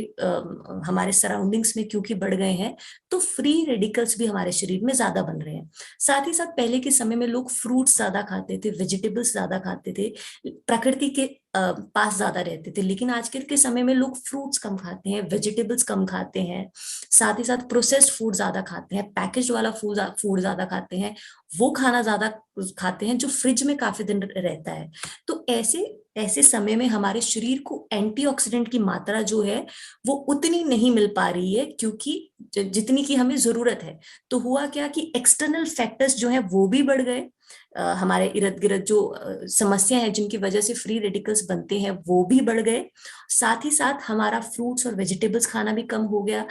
हमारे सराउंडिंग्स में क्योंकि बढ़ गए हैं, तो फ्री रेडिकल्स भी हमारे शरीर में ज्यादा बन रहे हैं। साथ ही साथ पहले के समय में लोग फ्रूट्स ज्यादा खाते थे, वेजिटेबल्स ज्यादा खाते थे, प्रकृति के पास ज्यादा रहते थे। लेकिन आजकल के समय में लोग फ्रूट्स कम खाते हैं, वेजिटेबल्स कम खाते हैं, साथ ही साथ प्रोसेस्ड फूड ज्यादा खाते हैं, पैकेज वाला फूड ज्यादा खाते हैं, वो खाना ज्यादा खाते हैं जो फ्रिज में काफी दिन रहता है। तो ऐसे ऐसे समय में हमारे शरीर को एंटीऑक्सीडेंट की मात्रा जो है वो उतनी नहीं मिल पा रही है, क्योंकि जितनी की हमें जरूरत है। तो हुआ क्या कि एक्सटर्नल फैक्टर्स जो है वो भी बढ़ गए। हमारे इर्द गिर्द जो समस्या है जिनकी वजह से फ्री रेडिकल्स बनते हैं वो भी बढ़ गए। साथ ही साथ हमारा फ्रूट्स और वेजिटेबल्स खाना भी कम हो गया,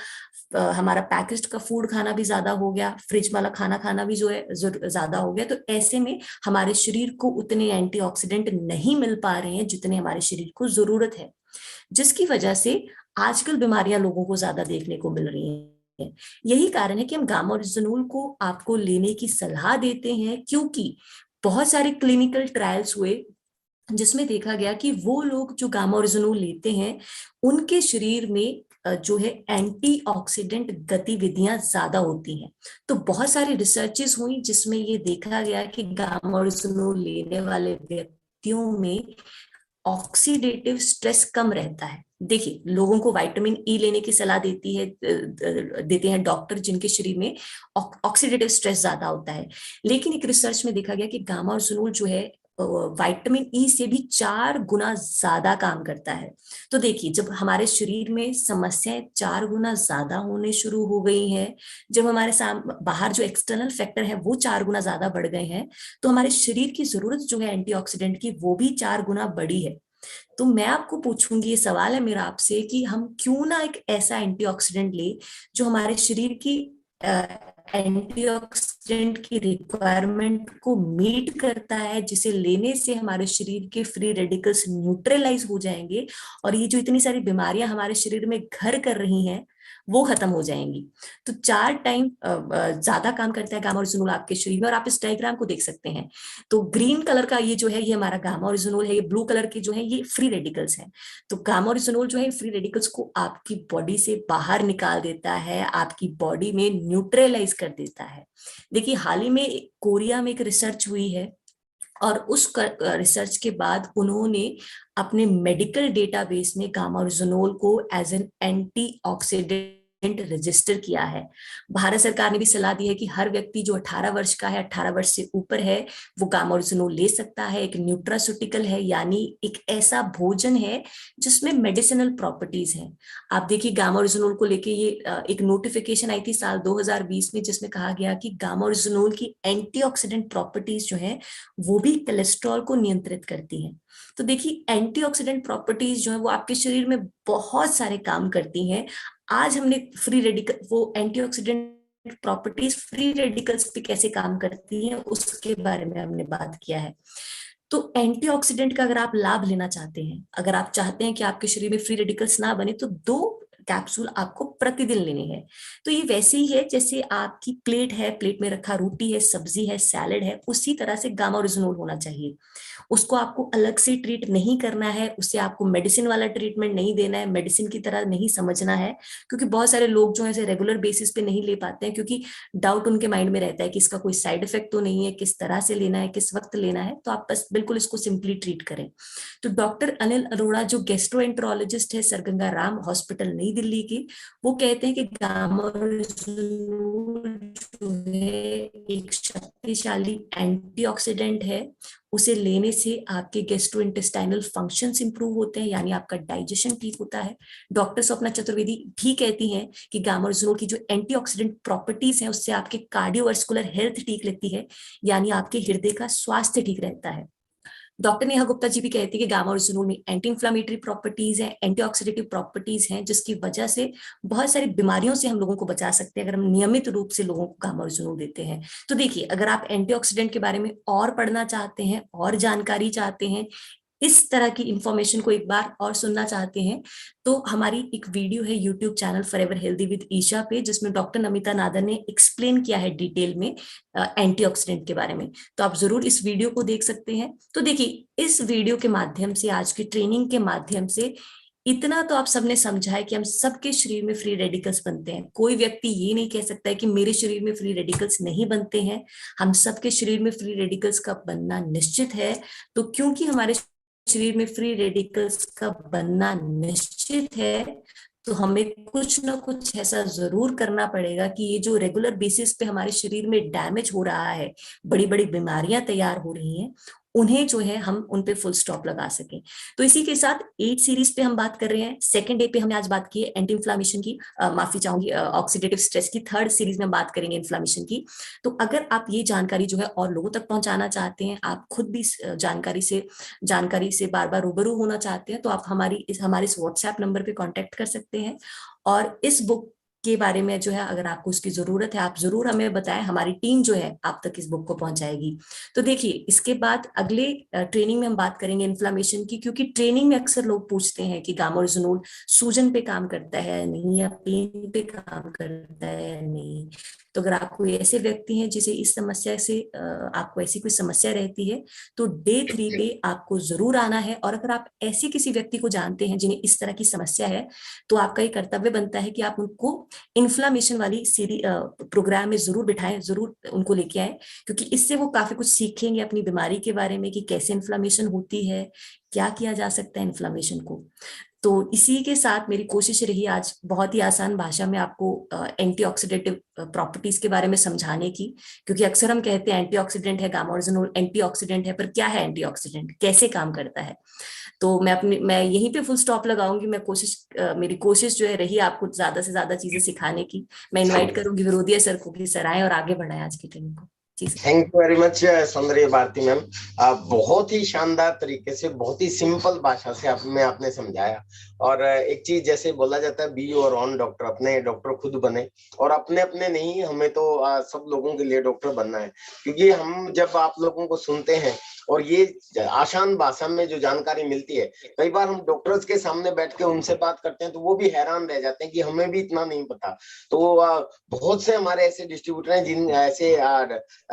हमारा पैकेज्ड का फूड खाना भी ज्यादा हो गया, फ्रिज वाला खाना खाना भी जो है ज्यादा हो गया। तो ऐसे में हमारे शरीर को उतने एंटीऑक्सीडेंट नहीं मिल पा रहे हैं जितने हमारे शरीर को जरूरत है, जिसकी वजह से आजकल बीमारियां लोगों को ज्यादा देखने को मिल रही हैं। यही कारण है कि हम गामा ओरिजिनोल को आपको लेने की सलाह देते हैं, क्योंकि बहुत सारे क्लिनिकल ट्रायल्स हुए जिसमें देखा गया कि वो लोग जो गामा ओरिजिनोल लेते हैं उनके शरीर में जो है एंटीऑक्सीडेंट गतिविधियां ज्यादा होती हैं। तो बहुत सारी रिसर्चेस हुई जिसमें ये देखा गया कि गामा ओरिजिनोल लेने वाले व्यक्तियों में ऑक्सीडेटिव स्ट्रेस कम रहता है। देखिए लोगों को विटामिन ई लेने की सलाह देते हैं डॉक्टर जिनके शरीर में ऑक्सीडेटिव स्ट्रेस ज्यादा होता है। लेकिन एक रिसर्च में देखा गया कि गामा ओरिजिनोल जो है विटामिन ई से भी 4 गुना ज्यादा काम करता है। तो देखिए, जब हमारे शरीर में समस्याएं 4 गुना ज्यादा होने शुरू हो गई हैं, जब हमारे बाहर जो एक्सटर्नल फैक्टर है वो 4 गुना ज्यादा बढ़ गए हैं, तो हमारे शरीर की जरूरत जो है एंटीऑक्सीडेंट की वो भी 4 गुना बढ़ी है। तो मैं आपको पूछूंगी, ये सवाल है मेरा आपसे कि हम क्यों ना एक ऐसा एंटीऑक्सीडेंट ले जो हमारे शरीर की एंटीऑक्सीडेंट की रिक्वायरमेंट को मीट करता है, जिसे लेने से हमारे शरीर के फ्री रेडिकल्स न्यूट्रलाइज हो जाएंगे और ये जो इतनी सारी बीमारियां हमारे शरीर में घर कर रही हैं वो खत्म हो जाएंगी। तो 4 टाइम ज्यादा काम करता है गामा ओरिजिनोल आपके शरीर में, और आप इस डायग्राम को देख सकते हैं। तो ग्रीन कलर का ये जो है ये हमारा गामा ओरिजिनोल है, ये ब्लू कलर के जो है ये फ्री रेडिकल्स हैं। तो गामा ओरिजिनोल जो है फ्री रेडिकल्स को आपकी बॉडी से बाहर निकाल देता है, आपकी बॉडी में न्यूट्रलाइज कर देता है। देखिए, हाल ही में कोरिया में एक रिसर्च हुई है, और उस रिसर्च के बाद उन्होंने अपने मेडिकल डेटाबेस में गामा ओरिजिनोल को एज एन एंटीऑक्सीडेंट रजिस्टर किया है। भारत सरकार ने भी सलाह दी है कि हर व्यक्ति जो 18 वर्ष का है, 18 वर्ष से ऊपर है, वो गामा ओरिजिनोल ले सकता है। एक न्यूट्रास्यूटिकल है, यानी एक ऐसा भोजन है जिसमें मेडिसिनल प्रॉपर्टीज हैं। आप देखिए, गामा ओरिजिनोल को लेके ये एक नोटिफिकेशन आई थी साल 2020 में, जिसमें कहा गया कि गामा ओरिजिनोल की एंटीऑक्सीडेंट प्रॉपर्टीज जो है वो भी कोलेस्ट्रॉल को नियंत्रित करती हैं। तो देखिए, एंटीऑक्सीडेंट प्रॉपर्टीज जो है वो आपके शरीर में बहुत सारे काम करती हैं। आज हमने फ्री रेडिकल, वो एंटीऑक्सीडेंट प्रॉपर्टीज फ्री रेडिकल्स पे कैसे काम करती हैं उसके बारे में हमने बात किया है। तो एंटीऑक्सीडेंट का अगर आप लाभ लेना चाहते हैं, अगर आप चाहते हैं कि आपके शरीर में फ्री रेडिकल्स ना बने, तो 2 कैप्सूल आपको प्रतिदिन लेने हैं। तो ये वैसे ही है जैसे आपकी प्लेट है, प्लेट में रखा रोटी है, सब्जी है, सैलेड है, उसी तरह से गामा ओरिजिनोल होना चाहिए। उसको आपको अलग से ट्रीट नहीं करना है, उससे आपको मेडिसिन वाला ट्रीटमेंट नहीं देना है, मेडिसिन की तरह नहीं समझना है। क्योंकि बहुत सारे लोग जो है रेगुलर बेसिस पे नहीं ले पाते हैं, क्योंकि डाउट उनके माइंड में रहता है कि इसका कोई साइड इफेक्ट तो नहीं है, किस तरह से लेना है, किस वक्त लेना है। तो आप बस बिल्कुल इसको सिंपली ट्रीट करें। तो डॉक्टर अनिल अरोड़ा जो गेस्ट्रोएंटरोलॉजिस्ट है सरगंगा राम हॉस्पिटल नई दिल्ली की, वो कहते हैं कि गामा ओरिजिनोल जो है एक शक्तिशाली एंटीऑक्सीडेंट है। उसे लेने से आपके गेस्ट्रोइंटेस्टाइनल फंक्शंस इंप्रूव होते हैं, यानी आपका डाइजेशन ठीक होता है। डॉक्टर स्वप्ना चतुर्वेदी भी कहती हैं कि गामा ओरिजिनोल की जो एंटीऑक्सीडेंट प्रॉपर्टीज है उससे आपके कार्डियोवास्कुलर हेल्थ ठीक रहती है, यानी आपके हृदय का स्वास्थ्य ठीक रहता है। डॉक्टर नेहा गुप्ता जी भी कहती है कि गामा ओरिजिनोल में एंटी इंफ्लामेटरी प्रॉपर्टीज है, एंटीऑक्सीडेटिव प्रॉपर्टीज हैं, जिसकी वजह से बहुत सारी बीमारियों से हम लोगों को बचा सकते हैं अगर हम नियमित रूप से लोगों को गामा ओरिजिनोल देते हैं। तो देखिए, अगर आप एंटीऑक्सीडेंट के बारे में और पढ़ना चाहते हैं और जानकारी चाहते हैं, इस तरह की इंफॉर्मेशन को एक बार और सुनना चाहते हैं, तो हमारी एक वीडियो है YouTube channel forever healthy with Isha पे, जिसमें डॉक्टर नमिता नादर ने एक्सप्लेन किया है डिटेल में एंटीऑक्सीडेंट के बारे में। तो आप जरूर इस वीडियो को देख सकते हैं। तो देखिए, इस वीडियो के माध्यम से, आज की ट्रेनिंग के माध्यम से इतना तो आप सबने समझा है कि हम सबके शरीर में फ्री रेडिकल्स बनते हैं। कोई व्यक्ति ये नहीं कह सकता है कि मेरे शरीर में फ्री रेडिकल्स नहीं बनते हैं। हम सबके शरीर में फ्री रेडिकल्स का बनना निश्चित है। तो क्योंकि हमारे शरीर में फ्री रेडिकल्स का बनना निश्चित है, तो हमें कुछ ना कुछ ऐसा जरूर करना पड़ेगा कि ये जो रेगुलर बेसिस पे हमारे शरीर में डैमेज हो रहा है, बड़ी बड़ी बीमारियां तैयार हो रही हैं, उन्हें जो है हम उन पे फुल स्टॉप लगा सकें। तो इसी के साथ 8 सीरीज पे हम बात कर रहे हैं। सेकंड डे पे हमने आज बात की है एंटी इन्फ्लामेशन की, माफी चाहूंगी, ऑक्सीडेटिव स्ट्रेस की। थर्ड सीरीज में बात करेंगे इन्फ्लामेशन की। तो अगर आप ये जानकारी जो है और लोगों तक पहुंचाना चाहते हैं, आप खुद भी जानकारी से बार बार रूबरू होना चाहते हैं, तो आप हमारे इस व्हाट्सएप नंबर पे कांटेक्ट कर सकते हैं। और इस बुक के बारे में जो है, अगर आपको उसकी जरूरत है, आप जरूर हमें बताएं, हमारी टीम जो है आप तक इस बुक को पहुंचाएगी। तो देखिए, इसके बाद अगले ट्रेनिंग में हम बात करेंगे इन्फ्लामेशन की, क्योंकि ट्रेनिंग में अक्सर लोग पूछते हैं कि गामा ओरिजिनोल सूजन पे काम करता है नहीं, या पेन पे काम करता है नहीं। तो अगर आप कोई ऐसे व्यक्ति हैं जिसे इस समस्या से, आपको ऐसी कोई समस्या रहती है, तो डे 3 पे आपको जरूर आना है। और अगर आप ऐसे किसी व्यक्ति को जानते हैं जिन्हें इस तरह की समस्या है, तो आपका ये कर्तव्य बनता है कि आप उनको इन्फ्लामेशन वाली सीरीज प्रोग्राम में जरूर बिठाएं, जरूर उनको लेके आए, क्योंकि इससे वो काफी कुछ सीखेंगे अपनी बीमारी के बारे में कि कैसे इन्फ्लामेशन होती है, क्या किया जा सकता है इन्फ्लामेशन को। तो इसी के साथ मेरी कोशिश रही आज बहुत ही आसान भाषा में आपको एंटीऑक्सीडेंटिव प्रॉपर्टीज के बारे में समझाने की, क्योंकि अक्सर हम कहते हैं एंटीऑक्सीडेंट है, गामा-ओरिजिनोल एंटीऑक्सीडेंट है, पर क्या है एंटीऑक्सीडेंट, कैसे काम करता है। तो मैं यहीं पे फुल स्टॉप लगाऊंगी। मेरी कोशिश जो है रही आपको ज्यादा से ज्यादा चीजें सिखाने की। मैं इनवाइट करूंगी विरोधिया सर को कि सर आए और आगे बढ़ाएं आज की ट्रेनिंग को। थैंक यू वेरी मच सौंदर्य भारती मैम। बहुत ही शानदार तरीके से, बहुत ही सिंपल भाषा से आपने समझाया। और एक चीज जैसे बोला जाता है, बी योर ओन डॉक्टर, अपने डॉक्टर खुद बने। और अपने अपने नहीं, हमें तो सब लोगों के लिए डॉक्टर बनना है। क्योंकि हम जब आप लोगों को सुनते हैं और ये आसान भाषा में जो जानकारी मिलती है, कई बार हम डॉक्टर्स के सामने बैठ के उनसे बात करते हैं तो वो भी हैरान रह जाते हैं कि हमें भी इतना नहीं पता। तो बहुत से हमारे ऐसे डिस्ट्रीब्यूटर हैं, जिन ऐसे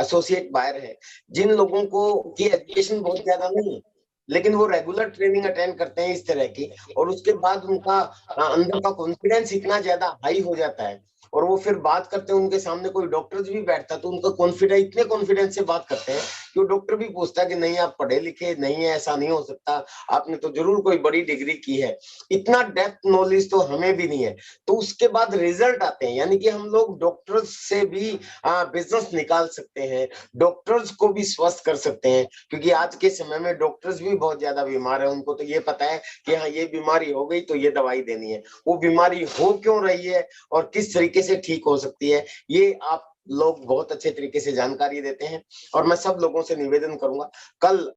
एसोसिएट बायर है, जिन लोगों को की एजुकेशन बहुत ज्यादा नहीं, लेकिन वो रेगुलर ट्रेनिंग अटेंड करते हैं इस तरह की, और उसके बाद उनका अंदर का कॉन्फिडेंस इतना ज्यादा हाई हो जाता है, और वो फिर बात करते हैं, उनके सामने कोई डॉक्टर्स भी बैठता है तो उनका कॉन्फिडेंस, इतने कॉन्फिडेंस से बात करते हैं कि वो डॉक्टर भी पूछता है कि नहीं आप पढ़े लिखे नहीं है, ऐसा नहीं हो सकता, आपने तो जरूर कोई बड़ी डिग्री की है। इतना डेप्थ नॉलेज तो हमें भी नहीं है। तो उसके बाद रिजल्ट आते हैं, यानी कि हम लोग डॉक्टर्स से भी बिजनेस निकाल सकते हैं, डॉक्टर्स को भी स्वस्थ कर सकते हैं। क्योंकि आज के समय में डॉक्टर्स भी बहुत ज्यादा बीमार है, उनको तो ये पता है कि हाँ ये बीमारी हो गई तो ये दवाई देनी है। वो बीमारी हो क्यों रही है और किस तरीके से ठीक हो सकती है, ये आप लोग बहुत अच्छे तरीके से जानकारी देते हैं। और मैं सब लोगों से निवेदन करूंगा, कल